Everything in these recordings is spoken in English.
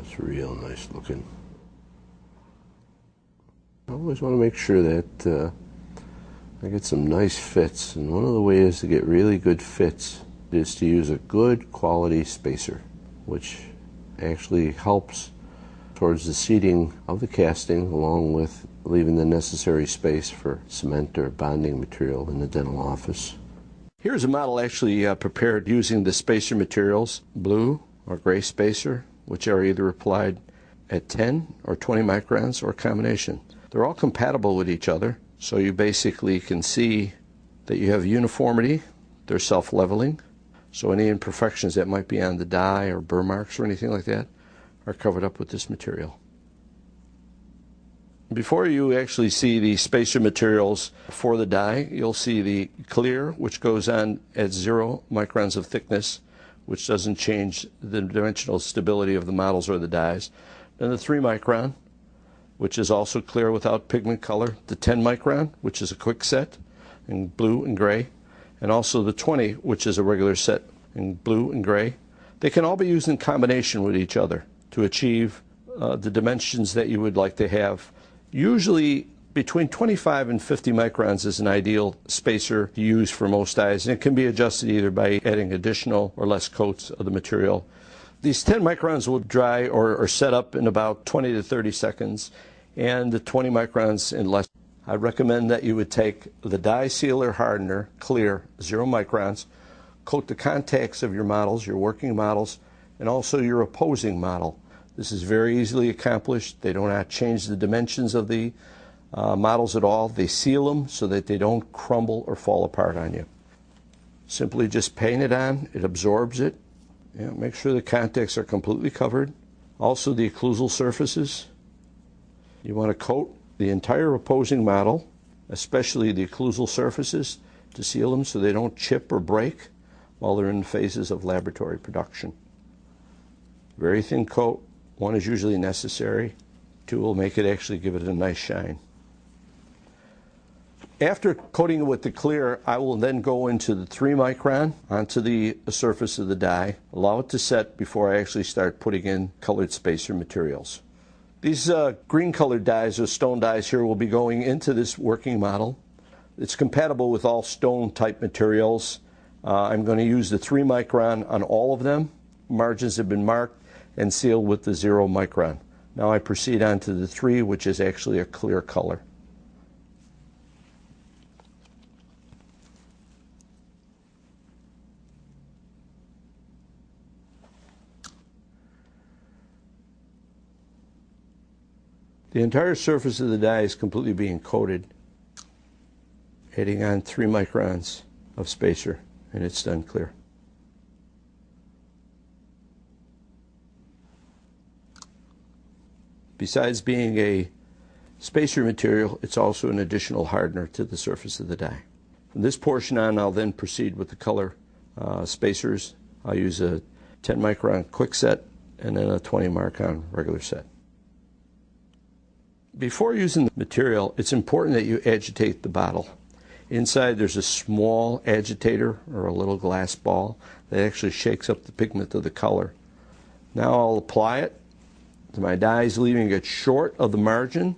That's real nice looking. I always want to make sure that I get some nice fits, and one of the ways to get really good fits is to use a good quality spacer, which actually helps towards the seating of the casting, along with leaving the necessary space for cement or bonding material in the dental office. Here's a model actually prepared using the spacer materials, blue or gray spacer, which are either applied at 10 or 20 microns or a combination. They're all compatible with each other, so you basically can see that you have uniformity. They're self-leveling, so any imperfections that might be on the die or burr marks or anything like that are covered up with this material. Before you actually see the spacer materials for the die, you'll see the clear, which goes on at 0 microns of thickness, which doesn't change the dimensional stability of the models or the dies. Then the 3 micron, which is also clear without pigment color. The 10 micron, which is a quick set in blue and gray. And also the 20, which is a regular set in blue and gray. They can all be used in combination with each other to achieve the dimensions that you would like to have. Usually between 25 and 50 microns is an ideal spacer to use for most dies, and it can be adjusted either by adding additional or less coats of the material. These 10 microns will dry or set up in about 20 to 30 seconds, and the 20 microns in less. I recommend that you would take the die sealer hardener, clear, 0 microns, coat the contacts of your models, your working models, and also your opposing model. This is very easily accomplished. They do not change the dimensions of the models at all. They seal them so that they don't crumble or fall apart on you. Simply just paint it on. It absorbs it. Make sure the contacts are completely covered. Also the occlusal surfaces. You want to coat the entire opposing model, especially the occlusal surfaces, to seal them so they don't chip or break while they're in phases of laboratory production. Very thin coat. 1 is usually necessary. 2 will make it actually give it a nice shine. After coating it with the clear, I will then go into the 3 micron onto the surface of the die, allow it to set before I actually start putting in colored spacer materials. These green colored dies or stone dies here will be going into this working model. It's compatible with all stone type materials. I'm going to use the 3 micron on all of them. Margins have been marked and sealed with the 0 micron. Now I proceed on to the 3, which is actually a clear color. The entire surface of the die is completely being coated, adding on 3 microns of spacer, and it's done clear. Besides being a spacer material, it's also an additional hardener to the surface of the die. From this portion on, I'll then proceed with the color spacers. I'll use a 10 micron quick set and then a 20 micron regular set. Before using the material, it's important that you agitate the bottle. Inside there's a small agitator or a little glass ball that actually shakes up the pigment of the color. Now I'll apply it to my dies, leaving it short of the margin,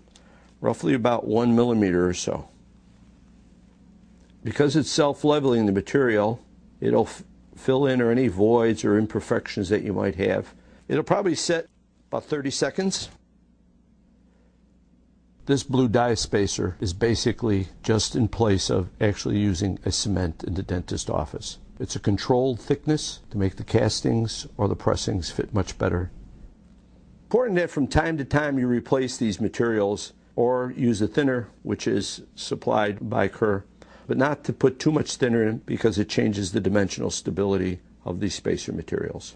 roughly about 1 millimeter or so. Because it's self-leveling the material, it'll fill in any voids or imperfections that you might have. It'll probably set about 30 seconds. This blue die spacer is basically just in place of actually using a cement in the dentist office. It's a controlled thickness to make the castings or the pressings fit much better. Important that from time to time you replace these materials or use a thinner, which is supplied by Kerr, but not to put too much thinner in because it changes the dimensional stability of these spacer materials.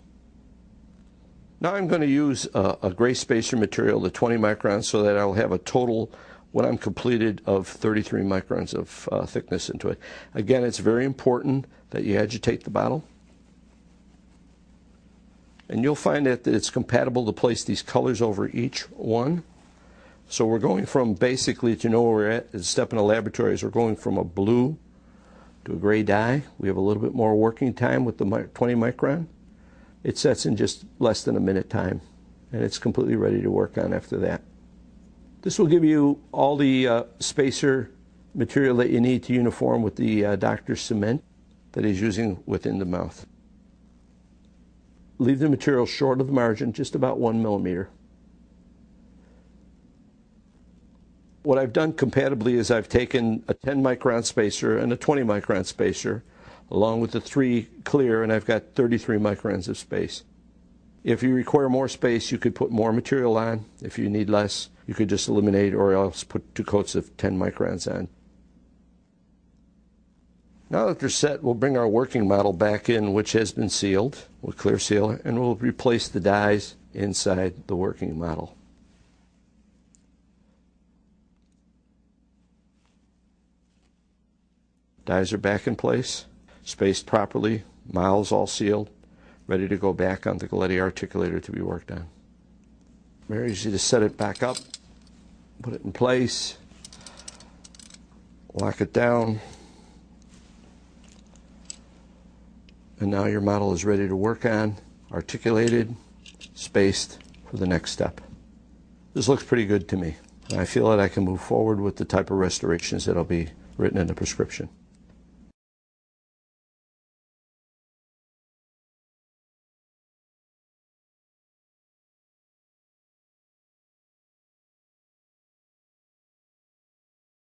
Now I'm going to use a gray spacer material, the 20 microns, so that I'll have a total, when I'm completed, of 33 microns of thickness into it. Again, it's very important that you agitate the bottle. And you'll find that it's compatible to place these colors over each one. So we're going from, basically, to know where we're at, the step in the laboratory is we're going from a blue to a gray dye. We have a little bit more working time with the 20 micron. It sets in just less than a minute time. and it's completely ready to work on after that. This will give you all the spacer material that you need to uniform with the doctor's cement that he's using within the mouth. Leave the material short of the margin, just about 1 millimeter. What I've done compatibly is I've taken a 10 micron spacer and a 20 micron spacer along with the 3 clear, and I've got 33 microns of space. If you require more space, you could put more material on. If you need less, you could just eliminate or else put 2 coats of 10 microns on. Now that they're set, we'll bring our working model back in, which has been sealed with clear seal, and we'll replace the dies inside the working model. Dies are back in place, spaced properly, models all sealed, ready to go back on the Galetti articulator to be worked on. Very easy to set it back up, put it in place, lock it down, and now your model is ready to work on, articulated, spaced for the next step. This looks pretty good to me. I feel that I can move forward with the type of restorations that'll be written in the prescription.